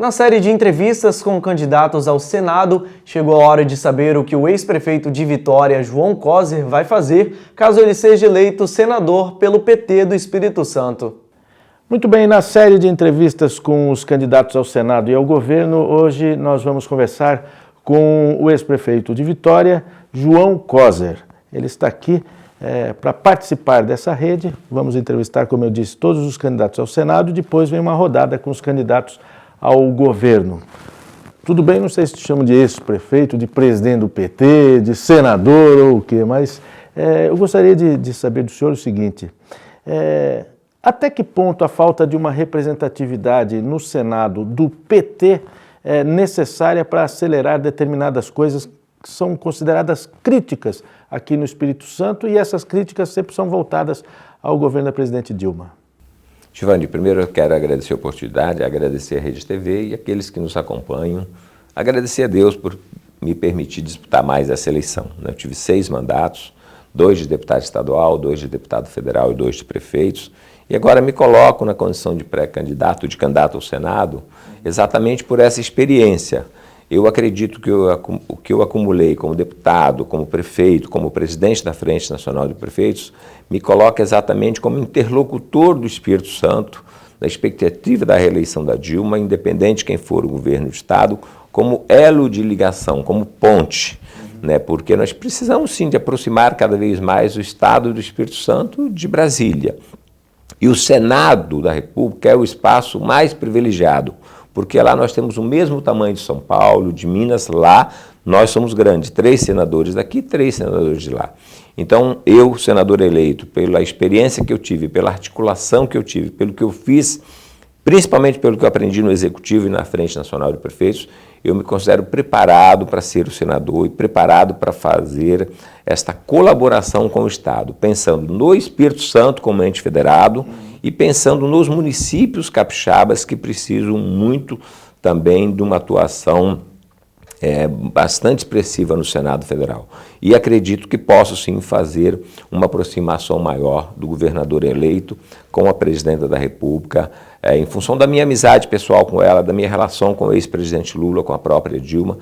Na série de entrevistas com candidatos ao Senado, chegou a hora de saber o que o ex-prefeito de Vitória, João Coser, vai fazer caso ele seja eleito senador pelo PT do Espírito Santo. Muito bem, na série de entrevistas com os candidatos ao Senado e ao governo, hoje nós vamos conversar com o ex-prefeito de Vitória, João Coser. Ele está aqui para participar dessa rede. Vamos entrevistar, como eu disse, todos os candidatos ao Senado e depois vem uma rodada com os candidatos ao governo. Tudo bem, não sei se te chamo de ex-prefeito, de presidente do PT, de senador ou o quê, mas eu gostaria de saber do senhor o seguinte, até que ponto a falta de uma representatividade no Senado do PT é necessária para acelerar determinadas coisas que são consideradas críticas aqui no Espírito Santo, e essas críticas sempre são voltadas ao governo da presidente Dilma? Giovanni, primeiro eu quero agradecer a oportunidade, agradecer a Rede TV e aqueles que nos acompanham, agradecer a Deus por me permitir disputar mais essa eleição. Eu tive 6 mandatos, 2 de deputado estadual, 2 de deputado federal e 2 de prefeitos, e agora me coloco na condição de pré-candidato, de candidato ao Senado, exatamente por essa experiência. Eu acredito que o que eu acumulei como deputado, como prefeito, como presidente da Frente Nacional de Prefeitos, me coloca exatamente como interlocutor do Espírito Santo, da expectativa da reeleição da Dilma, independente de quem for o governo do Estado, como elo de ligação, como ponte, porque nós precisamos sim de aproximar cada vez mais o Estado do Espírito Santo de Brasília. E o Senado da República é o espaço mais privilegiado, porque lá nós temos o mesmo tamanho de São Paulo, de Minas. Lá nós somos grandes, 3 senadores daqui, 3 senadores de lá. Então eu, senador eleito, pela experiência que eu tive, pela articulação que eu tive, pelo que eu fiz, principalmente pelo que eu aprendi no Executivo e na Frente Nacional de Prefeitos, eu me considero preparado para ser o senador e preparado para fazer esta colaboração com o Estado, pensando no Espírito Santo como ente federado e pensando nos municípios capixabas que precisam muito também de uma atuação bastante expressiva no Senado Federal. E acredito que posso sim fazer uma aproximação maior do governador eleito com a presidenta da República, em função da minha amizade pessoal com ela, da minha relação com o ex-presidente Lula, com a própria Dilma.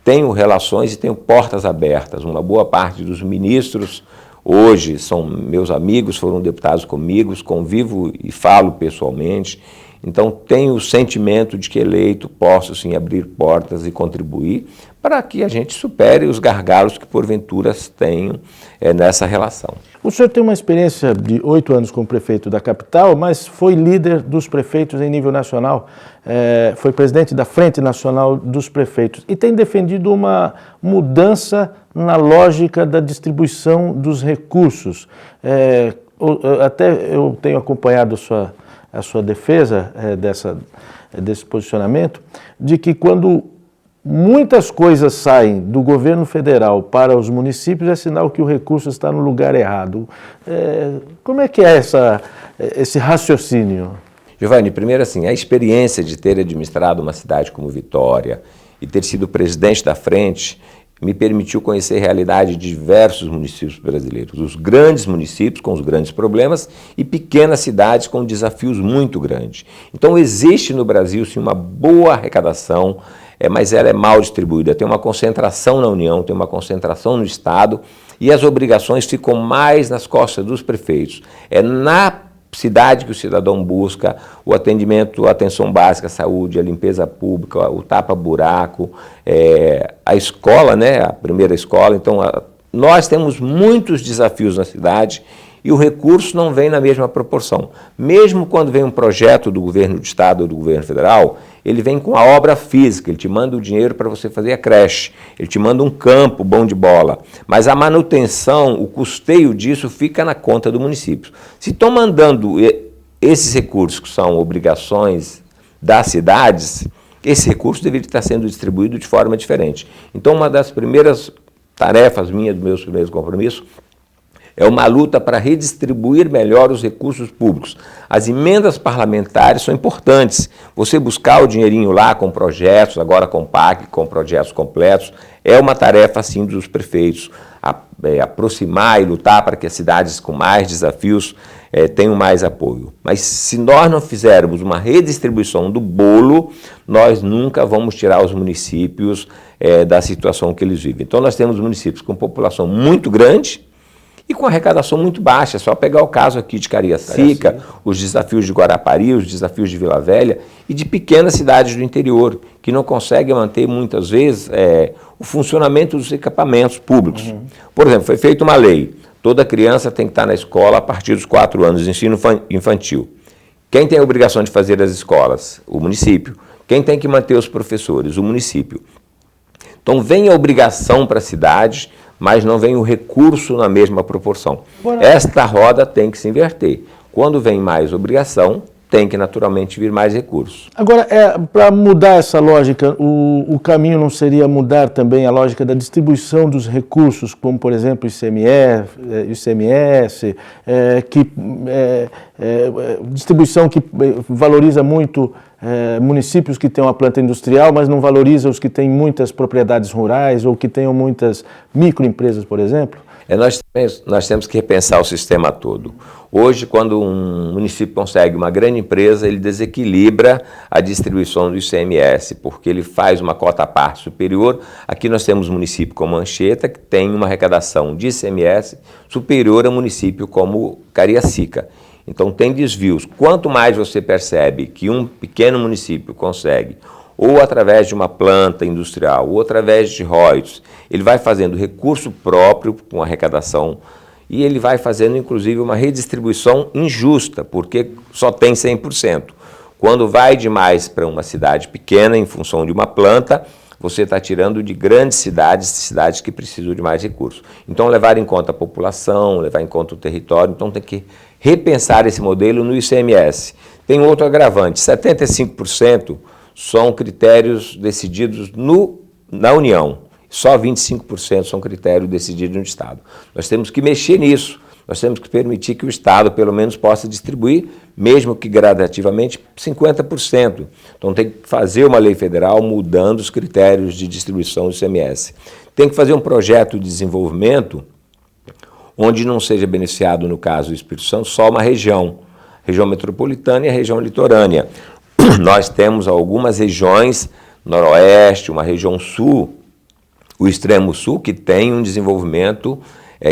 Tenho relações e tenho portas abertas. Uma boa parte dos ministros hoje são meus amigos, foram deputados comigo, convivo e falo pessoalmente. Então tenho o sentimento de que eleito posso sim abrir portas e contribuir para que a gente supere os gargalos que porventura tenham nessa relação. O senhor tem uma experiência de 8 anos como prefeito da capital, mas foi líder dos prefeitos em nível nacional, foi presidente da Frente Nacional dos Prefeitos e tem defendido uma mudança na lógica da distribuição dos recursos. Até eu tenho acompanhado a sua defesa desse posicionamento, de que quando muitas coisas saem do governo federal para os municípios, é sinal que o recurso está no lugar errado. Como é que é esse raciocínio? Giovanni, primeiro assim, a experiência de ter administrado uma cidade como Vitória e ter sido presidente da frente me permitiu conhecer a realidade de diversos municípios brasileiros, os grandes municípios com os grandes problemas e pequenas cidades com desafios muito grandes. Então existe no Brasil sim uma boa arrecadação, mas ela é mal distribuída, tem uma concentração na União, tem uma concentração no Estado e as obrigações ficam mais nas costas dos prefeitos. É na cidade que o cidadão busca o atendimento, a atenção básica, a saúde, a limpeza pública, o tapa-buraco, a escola, a primeira escola. Então, nós temos muitos desafios na cidade e o recurso não vem na mesma proporção. Mesmo quando vem um projeto do governo do Estado ou do governo federal, ele vem com a obra física, ele te manda o dinheiro para você fazer a creche, ele te manda um campo bom de bola, mas a manutenção, o custeio disso fica na conta do município. Se estão mandando esses recursos, que são obrigações das cidades, esse recurso deveria estar sendo distribuído de forma diferente. Então, uma das primeiras tarefas minhas, dos meus primeiros compromissos, é uma luta para redistribuir melhor os recursos públicos. As emendas parlamentares são importantes. Você buscar o dinheirinho lá com projetos, agora com PAC, com projetos completos, é uma tarefa, sim, dos prefeitos. Aproximar e lutar para que as cidades com mais desafios tenham mais apoio. Mas se nós não fizermos uma redistribuição do bolo, nós nunca vamos tirar os municípios da situação que eles vivem. Então nós temos municípios com população muito grande e com arrecadação muito baixa. É só pegar o caso aqui de Cariacica, os desafios de Guarapari, os desafios de Vila Velha e de pequenas cidades do interior, que não conseguem manter muitas vezes o funcionamento dos equipamentos públicos. Por exemplo, foi feita uma lei. Toda criança tem que estar na escola a partir dos 4 anos, ensino infantil. Quem tem a obrigação de fazer as escolas? O município. Quem tem que manter os professores? O município. Então vem a obrigação para a cidade, mas não vem o recurso na mesma proporção. Esta roda tem que se inverter. Quando vem mais obrigação, tem que naturalmente vir mais recursos. Agora, para mudar essa lógica, o caminho não seria mudar também a lógica da distribuição dos recursos, como, por exemplo, ICMS, distribuição que valoriza muito municípios que têm uma planta industrial, mas não valoriza os que têm muitas propriedades rurais ou que tenham muitas microempresas, por exemplo? Nós temos que repensar o sistema todo. Hoje, quando um município consegue uma grande empresa, ele desequilibra a distribuição do ICMS, porque ele faz uma cota à parte superior. Aqui nós temos um município como Anchieta, que tem uma arrecadação de ICMS superior a um município como Cariacica. Então tem desvios. Quanto mais você percebe que um pequeno município consegue, ou através de uma planta industrial, ou através de royalties, ele vai fazendo recurso próprio com arrecadação e ele vai fazendo, inclusive, uma redistribuição injusta, porque só tem 100%. Quando vai demais para uma cidade pequena, em função de uma planta, você está tirando de grandes cidades, cidades que precisam de mais recursos. Então, levar em conta a população, levar em conta o território, então tem que repensar esse modelo no ICMS. Tem outro agravante, 75% são critérios decididos na União, só 25% são critérios decididos no Estado. Nós temos que mexer nisso, nós temos que permitir que o Estado pelo menos possa distribuir, mesmo que gradativamente, 50%. Então tem que fazer uma lei federal mudando os critérios de distribuição do ICMS. Tem que fazer um projeto de desenvolvimento onde não seja beneficiado, no caso do Espírito Santo, só uma região metropolitana e a região litorânea. Nós temos algumas regiões, noroeste, uma região sul, o extremo sul, que tem um desenvolvimento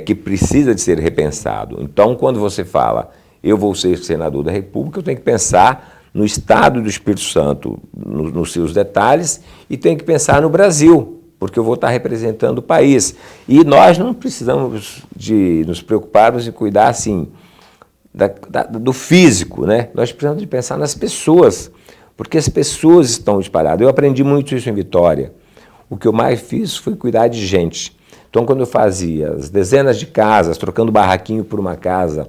que precisa de ser repensado. Então, quando você fala, eu vou ser senador da República, eu tenho que pensar no estado do Espírito Santo, nos seus detalhes, e tenho que pensar no Brasil, porque eu vou estar representando o país. E nós não precisamos de nos preocuparmos em cuidar, assim, do físico, né? Nós precisamos de pensar nas pessoas, porque as pessoas estão espalhadas. Eu aprendi muito isso em Vitória. O que eu mais fiz foi cuidar de gente. Então, quando eu fazia as dezenas de casas, trocando barraquinho por uma casa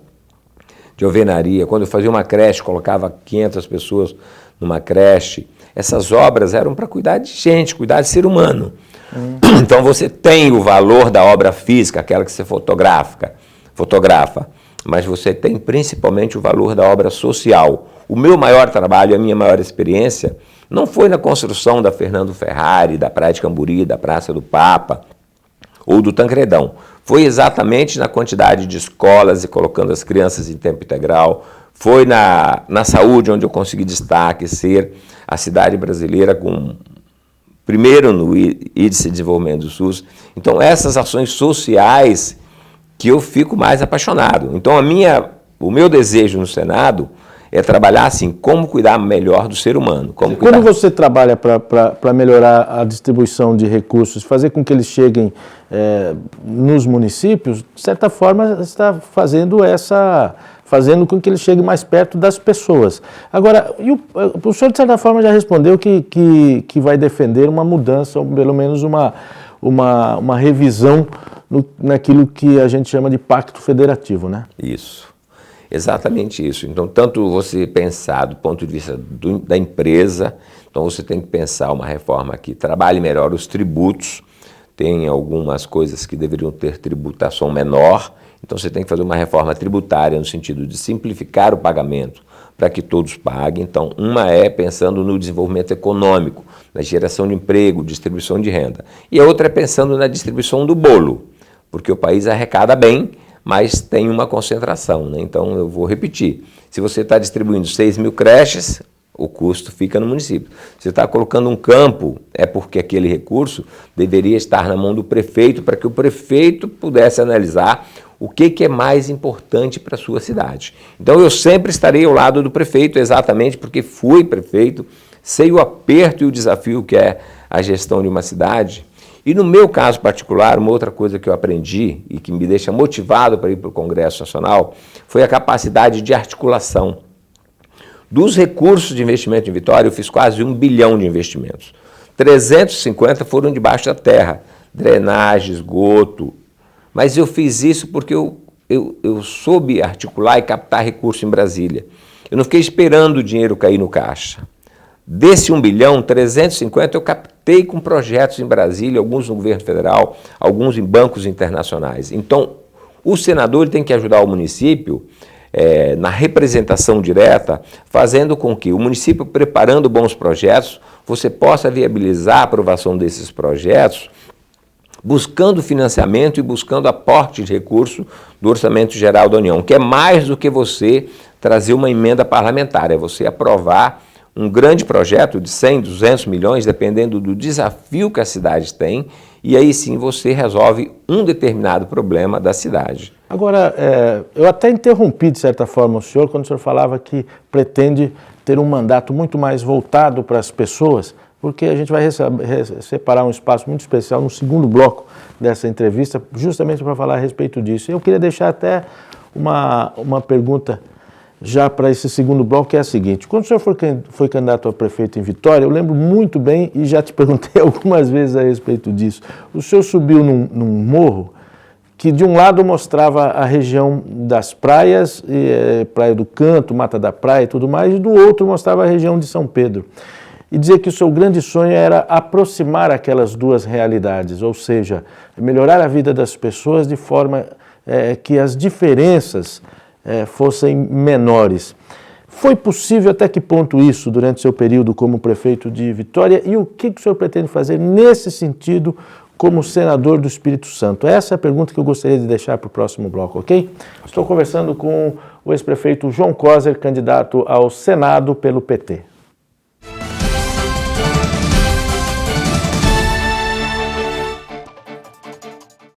de alvenaria, quando eu fazia uma creche, colocava 500 pessoas numa creche, essas obras eram para cuidar de gente, cuidar de ser humano. Então, você tem o valor da obra física, aquela que você fotografa, mas você tem principalmente o valor da obra social. O meu maior trabalho, a minha maior experiência, não foi na construção da Fernando Ferrari, da Praia de Camburi, da Praça do Papa ou do Tancredão. Foi exatamente na quantidade de escolas e colocando as crianças em tempo integral. Foi na saúde, onde eu consegui destaque, ser a cidade brasileira com primeiro no Índice de Desenvolvimento do SUS. Então, essas ações sociais que eu fico mais apaixonado. Então, o meu desejo no Senado é trabalhar assim, como cuidar melhor do ser humano. Quando você trabalha para melhorar a distribuição de recursos, fazer com que eles cheguem nos municípios, de certa forma, você está fazendo com que eles cheguem mais perto das pessoas. Agora, o senhor, de certa forma, já respondeu que vai defender uma mudança, ou pelo menos uma revisão naquilo que a gente chama de pacto federativo, né? Isso. Exatamente isso. Então, tanto você pensar do ponto de vista da empresa, então você tem que pensar uma reforma que trabalhe melhor os tributos, tem algumas coisas que deveriam ter tributação menor, então você tem que fazer uma reforma tributária no sentido de simplificar o pagamento para que todos paguem. Então, uma é pensando no desenvolvimento econômico, na geração de emprego, distribuição de renda. E a outra é pensando na distribuição do bolo, porque o país arrecada bem, mas tem uma concentração, né? Então eu vou repetir, se você está distribuindo 6.000 creches, o custo fica no município. Se você está colocando um campo, é porque aquele recurso deveria estar na mão do prefeito, para que o prefeito pudesse analisar o que é mais importante para a sua cidade. Então eu sempre estarei ao lado do prefeito, exatamente porque fui prefeito, sei o aperto e o desafio que é a gestão de uma cidade. E no meu caso particular, uma outra coisa que eu aprendi e que me deixa motivado para ir para o Congresso Nacional foi a capacidade de articulação. Dos recursos de investimento em Vitória, eu fiz quase 1 bilhão de investimentos. 350 foram debaixo da terra, drenagem, esgoto. Mas eu fiz isso porque eu soube articular e captar recursos em Brasília. Eu não fiquei esperando o dinheiro cair no caixa. Desse 1 bilhão, 350 eu captei com projetos em Brasília, alguns no governo federal, alguns em bancos internacionais. Então, o senador ele tem que ajudar o município na representação direta, fazendo com que o município, preparando bons projetos, você possa viabilizar a aprovação desses projetos, buscando financiamento e buscando aporte de recurso do Orçamento Geral da União, que é mais do que você trazer uma emenda parlamentar, é você aprovar um grande projeto de 100, 200 milhões, dependendo do desafio que a cidade tem, e aí sim você resolve um determinado problema da cidade. Agora, eu até interrompi, de certa forma, o senhor quando o senhor falava que pretende ter um mandato muito mais voltado para as pessoas, porque a gente vai separar um espaço muito especial no segundo bloco dessa entrevista, justamente para falar a respeito disso. Eu queria deixar até uma pergunta já para esse segundo bloco, que é a seguinte: quando o senhor foi candidato a prefeito em Vitória, eu lembro muito bem, e já te perguntei algumas vezes a respeito disso, o senhor subiu num morro que de um lado mostrava a região das praias, Praia do Canto, Mata da Praia e tudo mais, e do outro mostrava a região de São Pedro. E dizia que o seu grande sonho era aproximar aquelas duas realidades, ou seja, melhorar a vida das pessoas de forma que as diferenças fossem menores. Foi possível até que ponto isso durante seu período como prefeito de Vitória, e o que o senhor pretende fazer nesse sentido como senador do Espírito Santo? Essa é a pergunta que eu gostaria de deixar para o próximo bloco, ok? Estou conversando com o ex-prefeito João Coser, candidato ao Senado pelo PT.